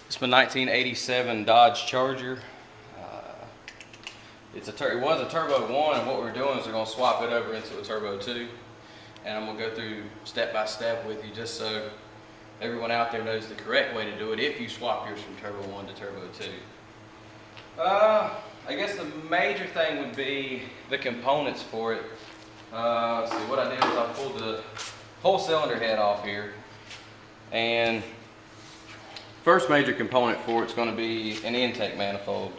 It's my 1987 Dodge Charger. It was a Turbo 1, and what we're doing is we're going to swap it over into a Turbo 2. And I'm going to go through step by step with you just so everyone out there knows the correct way to do it if you swap yours from Turbo 1 to Turbo 2. I guess the major thing would be the components for it. Let's see, what I did was I pulled the whole cylinder head off here. And first major component for it's going to be an intake manifold.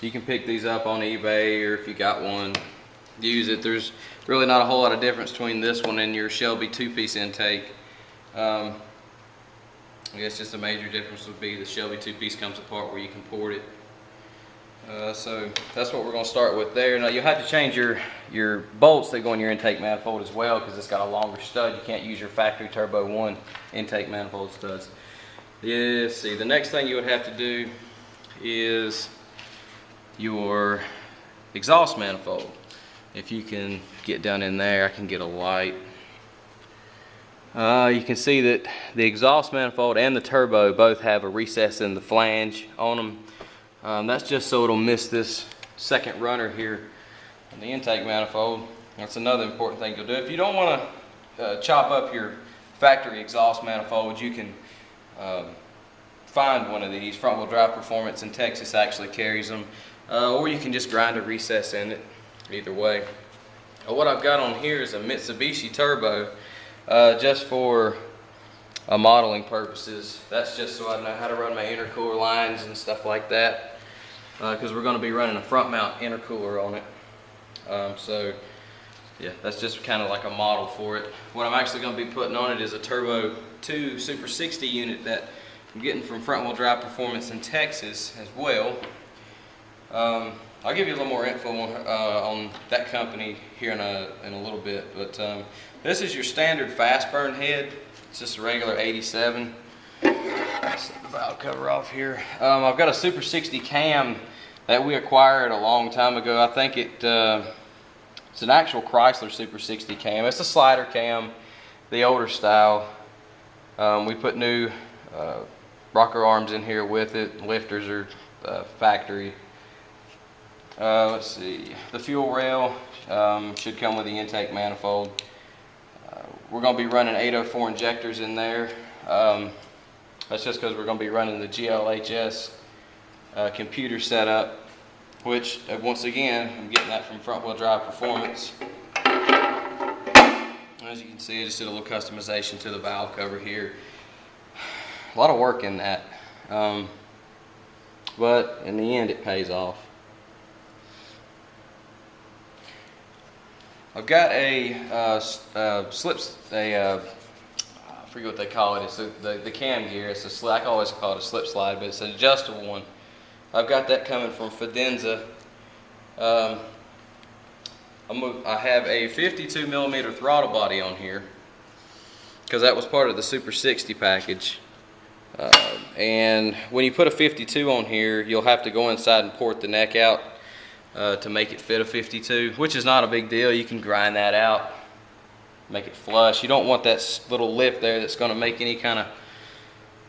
You can pick these up on eBay, or if you got one, use it. There's really not a whole lot of difference between this one and your Shelby 2-piece intake. I guess just a major difference would be the Shelby 2-piece comes apart where you can port it. So that's what we're going to start with there. Now you'll have to change your bolts that go in your intake manifold as well, because it's got a longer stud. You can't use your factory Turbo 1 intake manifold studs. Let's see, the next thing you would have to do is your exhaust manifold. If you can get down in there, I can get a light. You can see that the exhaust manifold and the turbo both have a recess in the flange on them. That's just so it'll miss this second runner here on the intake manifold. That's another important thing you'll do. If you don't want to chop up your factory exhaust manifold, you can find one of these. Front Wheel Drive Performance in Texas actually carries them. Or you can just grind a recess in it, either way. What I've got on here is a Mitsubishi Turbo, just for modeling purposes. That's just so I know how to run my intercooler lines and stuff like that, because we're going to be running a front mount intercooler on it. So yeah, that's just kind of like a model for it. What I'm actually going to be putting on it is a Turbo 2 Super 60 unit that I'm getting from Front Wheel Drive Performance in Texas as well. I'll give you a little more info on that company here in a little bit, but this is your standard fast burn head. It's just a regular 87. Let's set the valve cover off here. I've got a Super 60 cam that we acquired a long time ago. I think it's an actual Chrysler Super 60 cam. It's a slider cam, the older style. We put new rocker arms in here with it. Lifters are factory. Let's see, the fuel rail should come with the intake manifold. We're going to be running 804 injectors in there. That's just because we're going to be running the GLHS computer setup, which once again I'm getting that from Front Wheel Drive Performance. As you can see, I just did a little customization to the valve cover here. A lot of work in that, but in the end it pays off. I've got a I forget what they call it. It's the cam gear. It's I always call it a slip slide, but it's an adjustable one. I've got that coming from Fidenza. I have a 52mm throttle body on here because that was part of the Super 60 package. And when you put a 52 on here, you'll have to go inside and port the neck out to make it fit a 52, which is not a big deal. You can grind that out, make it flush. You don't want that little lip there that's going to make any kind of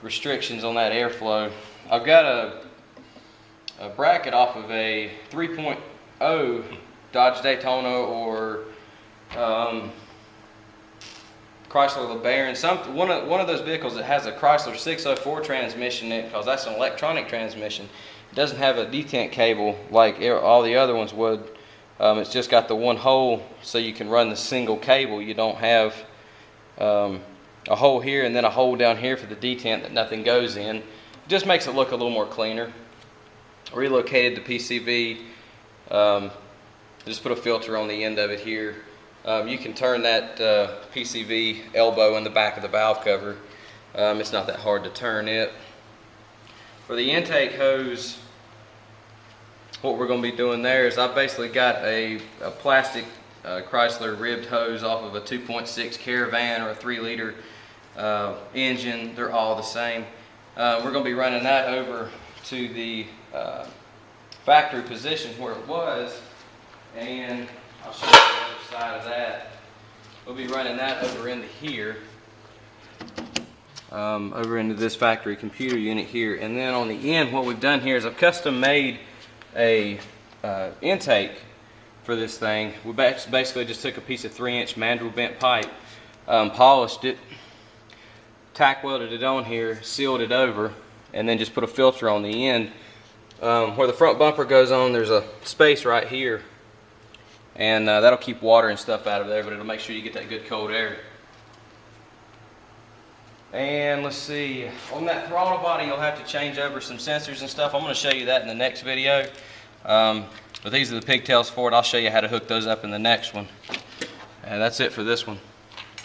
restrictions on that airflow. I've got a bracket off of a 3.0 Dodge Daytona or Chrysler LeBaron, one of those vehicles that has a Chrysler 604 transmission in it, because that's an electronic transmission. It doesn't have a detent cable like all the other ones would. It's just got the one hole so you can run the single cable. You don't have a hole here and then a hole down here for the detent that nothing goes in. It just makes it look a little more cleaner. Relocated the PCV. Just put a filter on the end of it here. You can turn that PCV elbow in the back of the valve cover. It's not that hard to turn it. For the intake hose, what we're going to be doing there is I've basically got a plastic Chrysler ribbed hose off of a 2.6 Caravan or a 3-liter engine. They're all the same. We're going to be running that over to the factory position where it was, and I'll show you the other side of that. We'll be running that over into here. over into this factory computer unit here. And then on the end, what we've done here is I've custom made a intake for this thing. We basically just took a piece of 3-inch mandrel bent pipe, polished it, tack welded it on here, sealed it over, and then just put a filter on the end. Where the front bumper goes on, there's a space right here, and that'll keep water and stuff out of there, but it'll make sure you get that good cold air. And let's see, on that throttle body you'll have to change over some sensors and stuff. I'm going to show you that in the next video. But these are the pigtails for it. I'll show you how to hook those up in the next one. And that's it for this one.